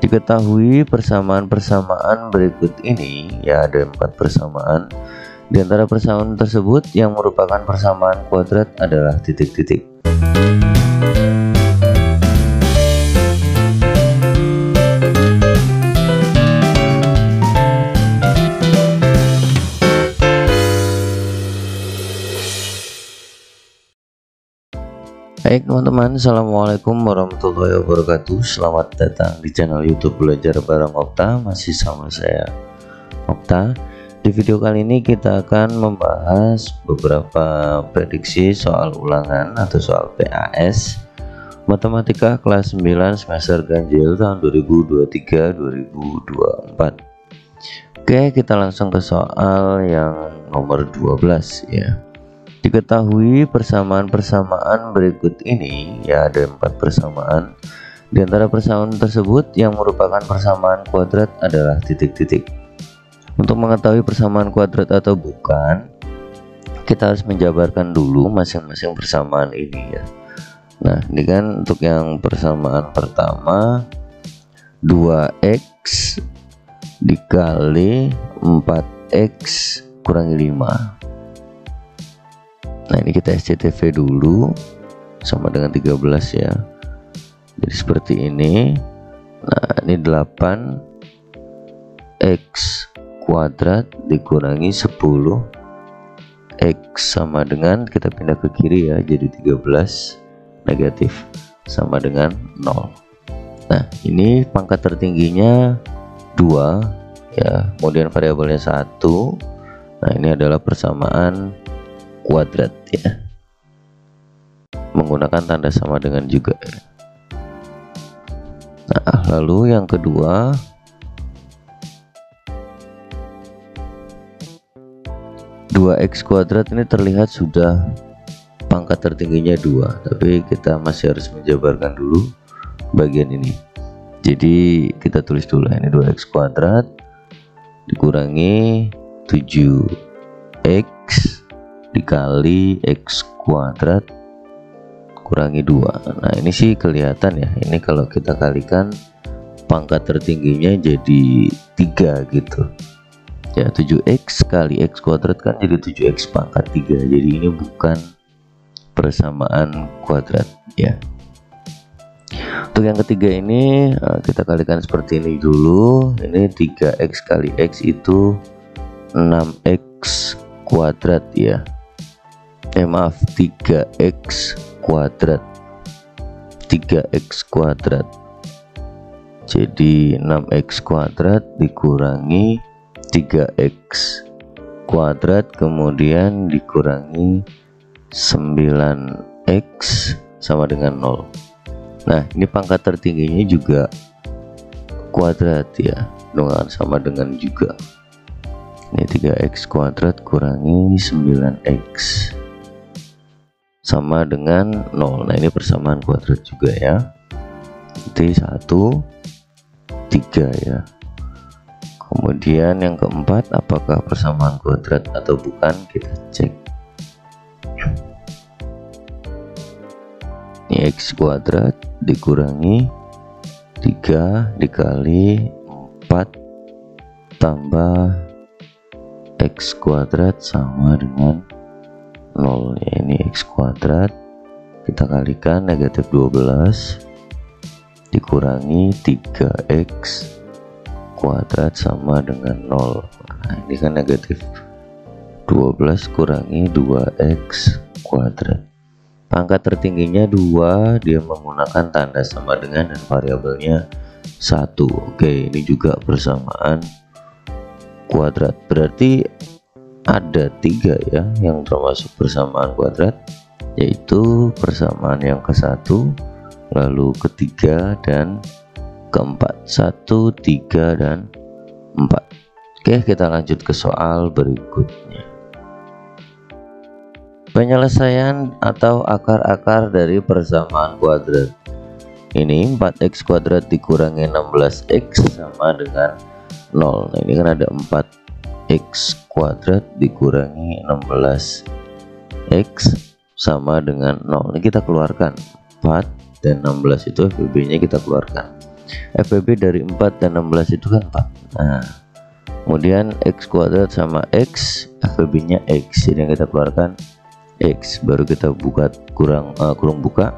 Diketahui persamaan-persamaan berikut ini, ya ada 4 persamaan. Di antara persamaan tersebut yang merupakan persamaan kuadrat adalah titik-titik. Baik teman-teman, assalamualaikum warahmatullahi wabarakatuh. Selamat datang di channel YouTube Belajar Bareng Okta. Masih sama saya Okta. Di video kali ini kita akan membahas beberapa prediksi soal ulangan atau soal PAS Matematika kelas 9 semester ganjil tahun 2023-2024. Oke, kita langsung ke soal yang nomor 12 ya. Diketahui persamaan-persamaan berikut ini, ya ada 4 persamaan. Di antara persamaan tersebut yang merupakan persamaan kuadrat adalah titik-titik. Untuk mengetahui persamaan kuadrat atau bukan, kita harus menjabarkan dulu masing-masing persamaan ini ya. Nah, ini kan untuk yang persamaan pertama 2x dikali 4x kurangi 5. Nah, ini kita SCTV dulu sama dengan 13 ya. Jadi seperti ini. Nah, ini 8x kuadrat dikurangi 10 x sama dengan, kita pindah ke kiri ya, jadi 13 negatif sama dengan 0. Nah, ini pangkat tertingginya 2 ya, kemudian variabelnya 1. Nah, ini adalah persamaan kuadrat ya, menggunakan tanda sama dengan juga. Nah, lalu yang kedua 2x kuadrat ini terlihat sudah pangkat tertingginya 2, tapi kita masih harus menjabarkan dulu bagian ini. Jadi kita tulis dulu, ini 2x kuadrat dikurangi 7x dikali x kuadrat kurangi 2. Nah, ini sih kelihatan ya, ini kalau kita kalikan pangkat tertingginya jadi 3 gitu ya. 7x kali x kuadrat kan jadi 7x pangkat 3. Jadi ini bukan persamaan kuadrat ya. Untuk yang ketiga ini kita kalikan seperti ini dulu. Ini 3x kali x itu 6x kuadrat ya. Maaf, 3x kuadrat. 3x kuadrat. Jadi 6x kuadrat dikurangi 3x kuadrat kemudian dikurangi 9x sama dengan 0. Nah, ini pangkat tertingginya juga kuadrat ya, dengan sama dengan juga. Ini 3x kuadrat kurangi 9x sama dengan 0. Nah, ini persamaan kuadrat juga ya. Nanti 1 3 ya. Kemudian yang keempat, apakah persamaan kuadrat atau bukan, kita cek. Ini x kuadrat dikurangi 3 dikali 4 tambah x kuadrat sama dengan 0 ya. Ini x kuadrat kita kalikan negatif 12 dikurangi 3x kuadrat sama dengan 0. Nah, ini kan negatif 12 kurangi 2x kuadrat. Pangkat tertingginya 2, dia menggunakan tanda sama dengan dan variabelnya 1. Oke, ini juga persamaan kuadrat. Berarti ada 3 ya yang termasuk persamaan kuadrat, yaitu persamaan yang ke-1, lalu ketiga dan keempat. 1, 3 dan 4. Oke, kita lanjut ke soal berikutnya. Penyelesaian atau akar-akar dari persamaan kuadrat. Ini 4x kuadrat dikurangi 16x sama dengan 0. Nah, ini kan ada 4x kuadrat dikurangi 16x sama dengan 0. Ini kita keluarkan 4 dan 16 itu FBB nya kita keluarkan. FBB dari 4 dan 16 itu kan 4. Nah, kemudian X kuadrat sama X, FBB nya X, jadi yang kita keluarkan X, baru kita buka kurung buka,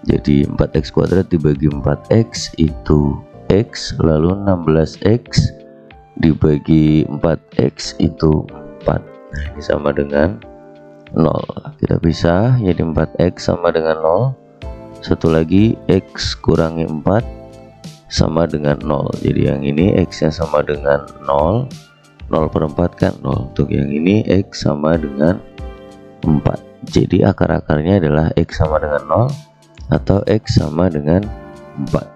jadi 4X kuadrat dibagi 4X itu X, lalu 16X dibagi 4X itu 4. Nah, ini sama dengan 0. Kita pisah, jadi 4X sama dengan 0. Satu lagi, X kurangi 4 sama dengan 0. Jadi yang ini X nya sama dengan 0, 0 per 4 kan 0. Untuk yang ini X sama dengan 4. Jadi akar-akarnya adalah X sama dengan 0 atau X sama dengan 4.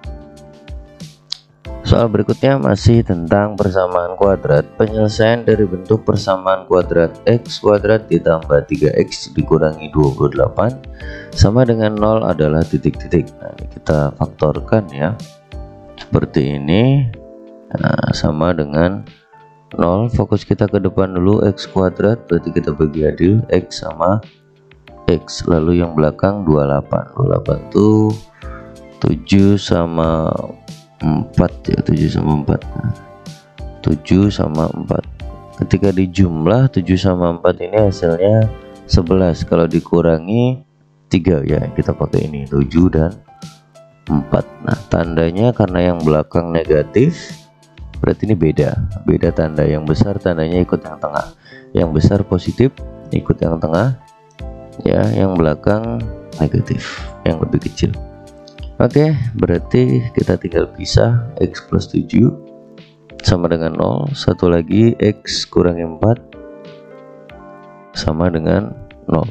Soal berikutnya masih tentang persamaan kuadrat. Penyelesaian dari bentuk persamaan kuadrat X kuadrat ditambah 3X dikurangi 28 sama dengan 0 adalah titik-titik. Nah, ini kita faktorkan ya, seperti ini. Nah, sama dengan 0, fokus kita ke depan dulu, X kuadrat berarti kita bagi adil, X sama X, lalu yang belakang 28. 28 tuh 7 sama 4 ya, 7 sama 4. Nah, 7 sama 4. Ketika dijumlah 7 sama 4 ini hasilnya 11. Kalau dikurangi 3 ya, kita pakai ini 7 dan 4. Nah, tandanya karena yang belakang negatif, berarti ini beda tanda. Yang besar tandanya ikut yang tengah, yang besar positif ikut yang tengah ya, yang belakang negatif, yang lebih kecil. Oke, berarti kita tinggal pisah. X plus 7 sama dengan 0. Satu lagi, X kurangi 4 sama dengan 0.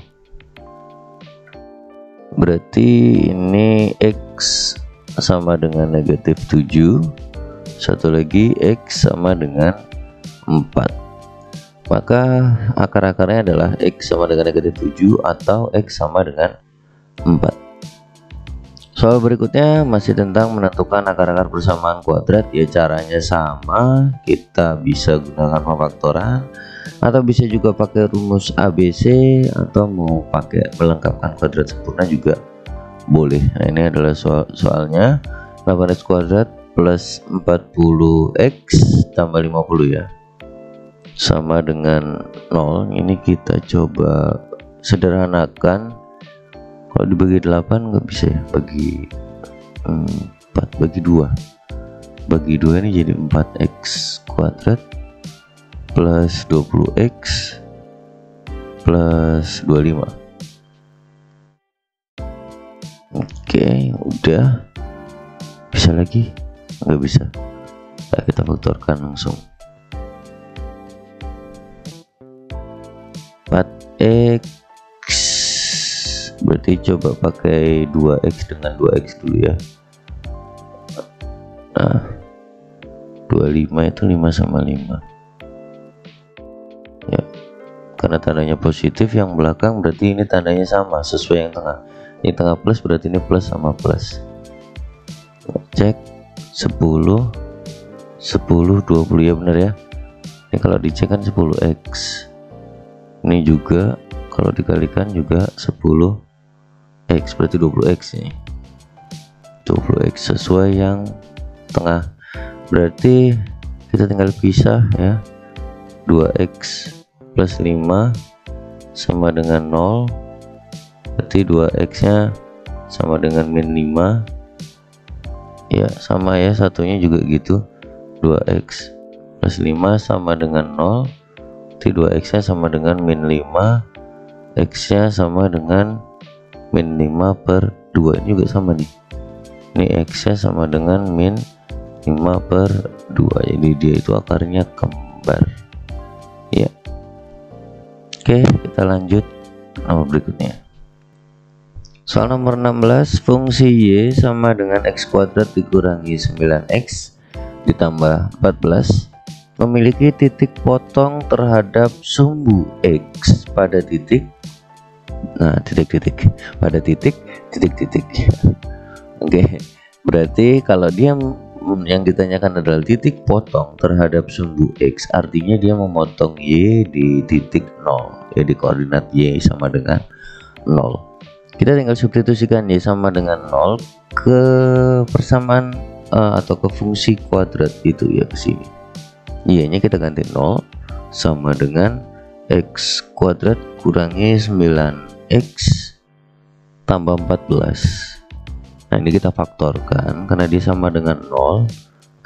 Berarti ini X sama dengan negatif 7. Satu lagi, X sama dengan 4. Maka akar-akarnya adalah X sama dengan negatif 7 atau X sama dengan 4. Soal berikutnya masih tentang menentukan akar-akar persamaan kuadrat ya, caranya sama, kita bisa gunakan pemfaktoran atau bisa juga pakai rumus ABC atau mau pakai melengkapkan kuadrat sempurna juga boleh. Nah, ini adalah soalnya 8X kuadrat plus 40X tambah 50 ya, sama dengan 0. Ini kita coba sederhanakan. Kalau dibagi 8 nggak bisa ya, bagi 4, bagi 2 ini jadi 4X kuadrat plus 20X plus 25. Oke, udah. Bisa lagi? Nggak bisa. Nah, kita faktorkan langsung. 4X berarti coba pakai 2X dengan 2X dulu ya. Nah, 25 itu 5 sama 5 ya, karena tandanya positif, yang belakang berarti ini tandanya sama sesuai yang tengah. Ini tengah plus, berarti ini plus sama plus. Cek 10 20 ya, bener ya. Ini kalau dicek kan 10X, ini juga kalau dikalikan juga 10X, berarti 20X nih, 20X sesuai yang tengah. Berarti kita tinggal pisah ya, 2X plus 5 sama dengan 0, berarti 2X nya sama dengan min 5 ya, sama ya, satunya juga gitu, 2X plus 5 sama dengan 0, berarti 2X nya sama dengan min 5, X nya sama dengan min 5 per 2, ini juga sama nih, ini X nya sama dengan min 5 per 2, jadi dia itu akarnya kembar ya. Oke, kita lanjut nomor berikutnya. Soal nomor 16, fungsi Y sama dengan X kuadrat dikurangi 9X ditambah 14 memiliki titik potong terhadap sumbu X pada titik, nah titik-titik pada titik. Oke, berarti kalau dia yang ditanyakan adalah titik potong terhadap sumbu X, artinya dia memotong Y di titik 0 ya, di koordinat Y sama dengan 0. Kita tinggal substitusikan Y sama dengan 0 ke persamaan atau ke fungsi kuadrat gitu ya ke sini. Y-nya kita ganti 0 sama dengan X kuadrat kurangi 9X tambah 14. Nah ini kita faktorkan karena dia sama dengan 0.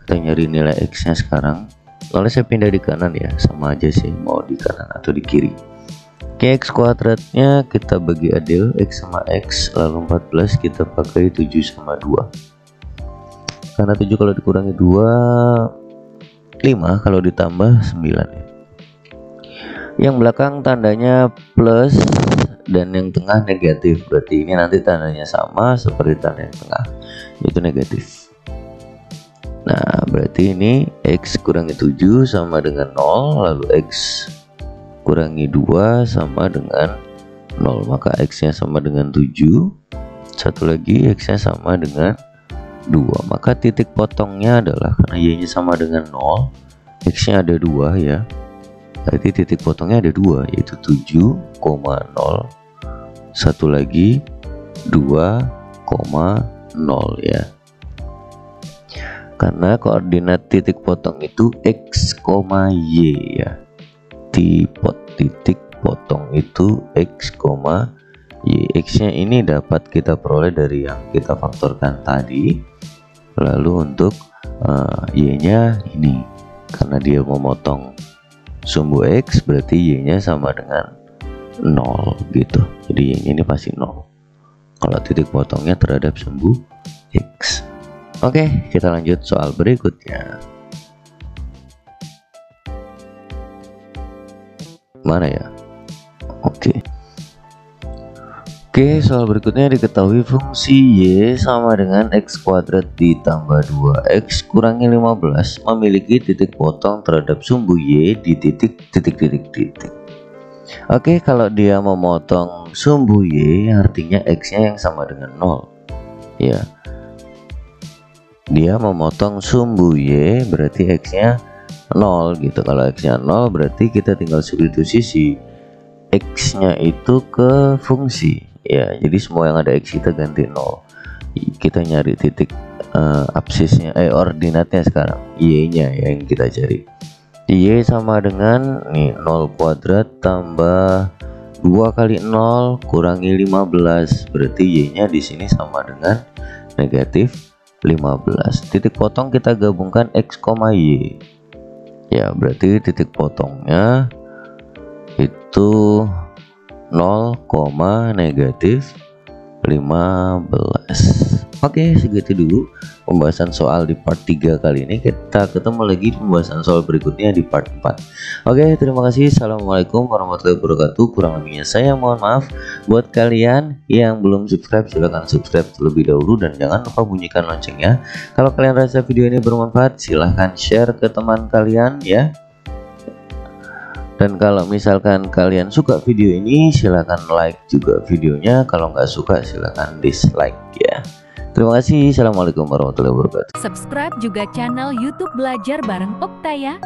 Kita nyari nilai X nya sekarang. Lalu saya pindah di kanan ya, sama aja sih mau di kanan atau di kiri. Oke, X kuadratnya kita bagi adil, X sama X, lalu 14 kita pakai 7 sama 2. Karena 7 kalau dikurangi 2 5, kalau ditambah 9 ya. Yang belakang tandanya plus dan yang tengah negatif, berarti ini nanti tandanya sama seperti tanda yang tengah, yaitu negatif. Nah berarti ini X kurangi 7 sama dengan 0, lalu X kurangi 2 sama dengan 0, maka X nya sama dengan 7. Satu lagi X nya sama dengan 2, maka titik potongnya adalah karena Y nya sama dengan 0, X nya ada 2 ya, berarti titik potongnya ada 2, yaitu 7,0. Satu lagi 2,0 ya, karena koordinat titik potong itu X, Y ya. Titik potong itu X, Y. X nya ini dapat kita peroleh dari yang kita faktorkan tadi. Lalu untuk Y nya ini, karena dia memotong sumbu X, berarti Y nya sama dengan 0 gitu. Jadi Y nya ini pasti 0 kalau titik potongnya terhadap sumbu X. Oke, kita lanjut soal berikutnya. Mana ya? Oke, soal berikutnya diketahui fungsi Y sama dengan X kuadrat ditambah 2X kurangi 15 memiliki titik potong terhadap sumbu Y di titik. Oke, kalau dia memotong sumbu Y artinya X nya yang sama dengan 0 ya. Dia memotong sumbu Y berarti X nya 0 gitu. Kalau X nya 0 berarti kita tinggal substitusi X nya itu ke fungsi ya. Jadi semua yang ada X kita ganti 0. Kita nyari titik absisnya, ordinatnya sekarang. Y nya ya yang kita cari. Y sama dengan nih 0 kuadrat tambah 2 kali 0 kurangi 15, berarti Y nya di sini sama dengan negatif 15. Titik potong kita gabungkan X, Y ya, berarti titik potongnya itu 0, negatif 15. Oke, segitu dulu pembahasan soal di part 3 kali ini. Kita ketemu lagi di pembahasan soal berikutnya di part 4. Oke, terima kasih. Assalamualaikum warahmatullahi wabarakatuh. Kurang lebihnya saya mohon maaf. Buat kalian yang belum subscribe, silahkan subscribe terlebih dahulu dan jangan lupa bunyikan loncengnya. Kalau kalian rasa video ini bermanfaat, silahkan share ke teman kalian ya. Dan kalau misalkan kalian suka video ini, silahkan like juga videonya. Kalau nggak suka, silahkan dislike ya. Terima kasih. Assalamualaikum warahmatullahi wabarakatuh. Subscribe juga channel YouTube Belajar Bareng Okta ya.